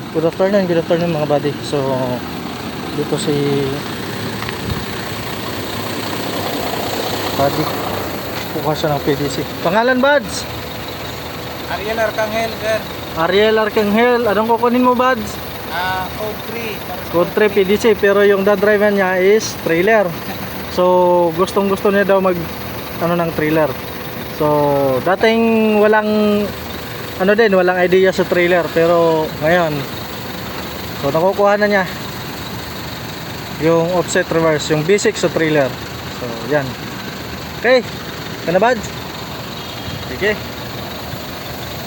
Good afternoon mga buddy. So, dito si buddy. Kuha siya ng PDC. Pangalan, Buds? Ariel Arcangel, sir. Ariel Arcangel. Anong kukunin mo, Buds? Code 3. Code 3 PDC. Pero yung dadrive niya is trailer. So, gustong gusto niya daw mag ng trailer. So, dating walang walang idea sa trailer. Pero ngayon, so nakukuha na niya yung offset reverse, yung basic sa trailer. So, yan. Okay. Kana, Buds? Sige.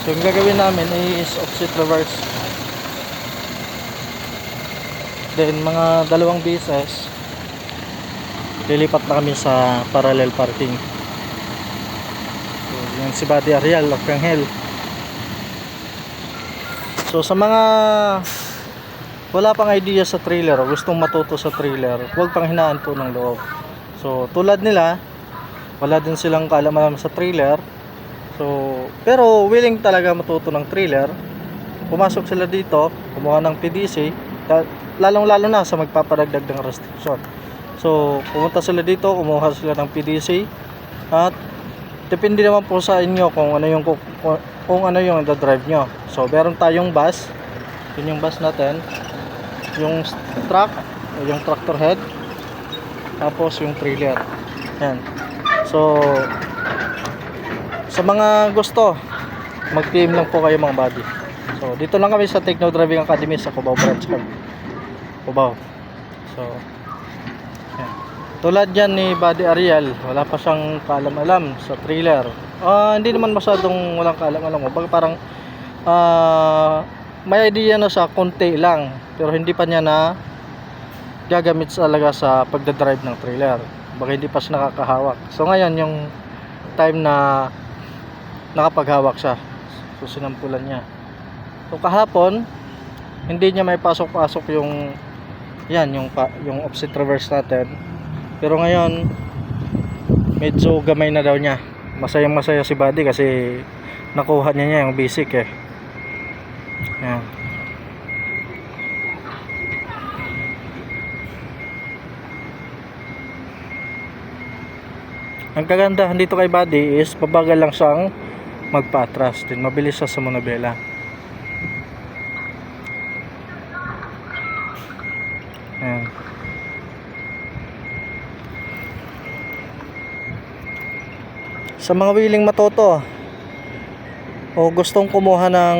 So, yung gagawin namin is offset reverse. Then, mga dalawang beses, lilipat na kami sa parallel parking. So, yan si Buddy Ariel Arcangel. So, sa mga wala pang idea sa trailer o gustong matuto sa trailer, huwag pang hinaan po ng loob. So, tulad nila, wala din silang kaalaman sa trailer. So, pero willing talaga matuto ng trailer. Pumasok sila dito, kumuha ng PDC, lalong-lalo na sa magpapadagdag ng restriction. So, pumunta sila dito, kumuha sila ng PDC, at depende naman po sa inyo kung ano yung drive nyo. So, meron tayong bus. Yun yung bus natin. Yung truck, yung tractor head, tapos yung trailer. Yan. So, sa mga gusto, mag-PM lang po kayo mga buddy. So, dito lang kami sa Techno Driving Academy sa Cubao Branch Camp. Cubao. So, yan. Tulad yan ni Buddy Ariel, wala pa siyang kaalam-alam sa trailer. Hindi naman masyadong walang kaalam-alam. Parang may idea na sa konti lang, pero hindi pa niya na gagamit talaga sa pagdadrive ng trailer. Baka hindi pa siya nakakahawak. So ngayon yung time na nakapaghawak siya. So sinampulan niya. So kahapon hindi niya may pasok-pasok yung offset reverse natin. Pero ngayon medyo gamay na daw niya. Masayang-masaya si Buddy kasi nakuha niya yung basic eh. Yan. Ang kagandahan dito kay Buddy is pabagal lang siyang magpa-atras, din mabilis siya sa manobela. Yan. Sa mga willing matuto o gustong kumuha ng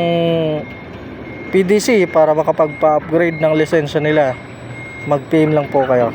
PDC para makapagpa-upgrade ng lisensya nila, mag-PM lang po kayo.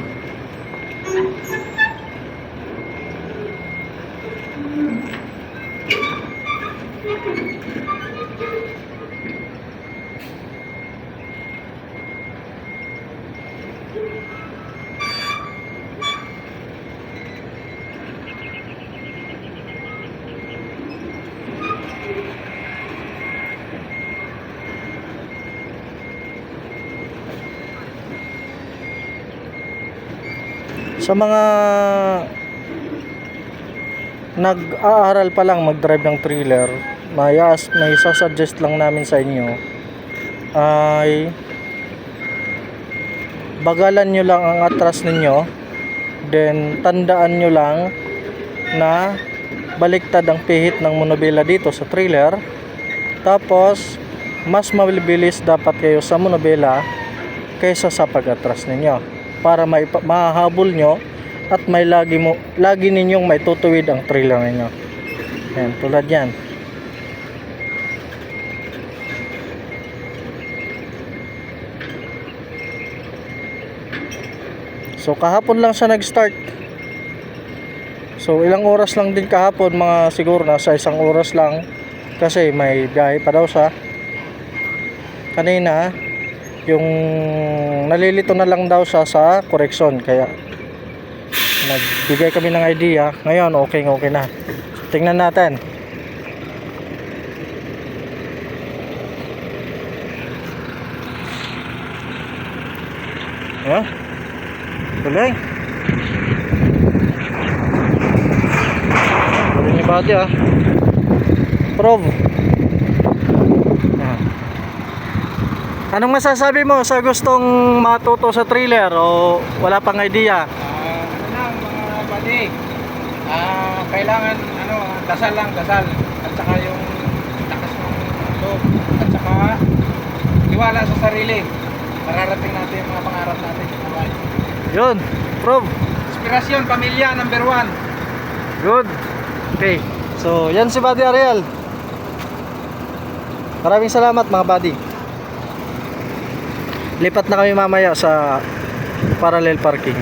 Sa mga nag-aaral pa lang mag-drive ng trailer, may sasuggest lang namin sa inyo ay bagalan nyo lang ang atras ninyo, then tandaan nyo lang na baliktad ang pihit ng monobela dito sa trailer. Tapos mas mabilis dapat kayo sa monobela kaysa sa pag-atras ninyo, para mahahabol nyo at may lagi ninyong may tutuwid ang trailer ninyo. Yan, tulad yan. So kahapon lang siya nag-start. So ilang oras lang din kahapon, mga siguro nasa 1 oras lang, kasi may biyahe pa daw siya. Kanina yung nalilito na lang daw siya sa correction, kaya nagbigay kami ng idea. Ngayon okay na. Tingnan natin. Ayan, tuloy. Tuloy ni Buddy Prov. Anong masasabi mo sa gustong matuto sa trailer o wala pang idea? Ano lang mga buddy, kailangan dasal lang, dasal. At saka yung lakas ng loob. At saka tiwala sa sarili. Mararating natin yung mga pangarap natin. Okay. Yun, Prof. Inspirasyon, pamilya, number 1. Good. Okay. So, yan si Buddy Ariel. Maraming salamat mga buddy. Lipat na kami mamaya sa parallel parking.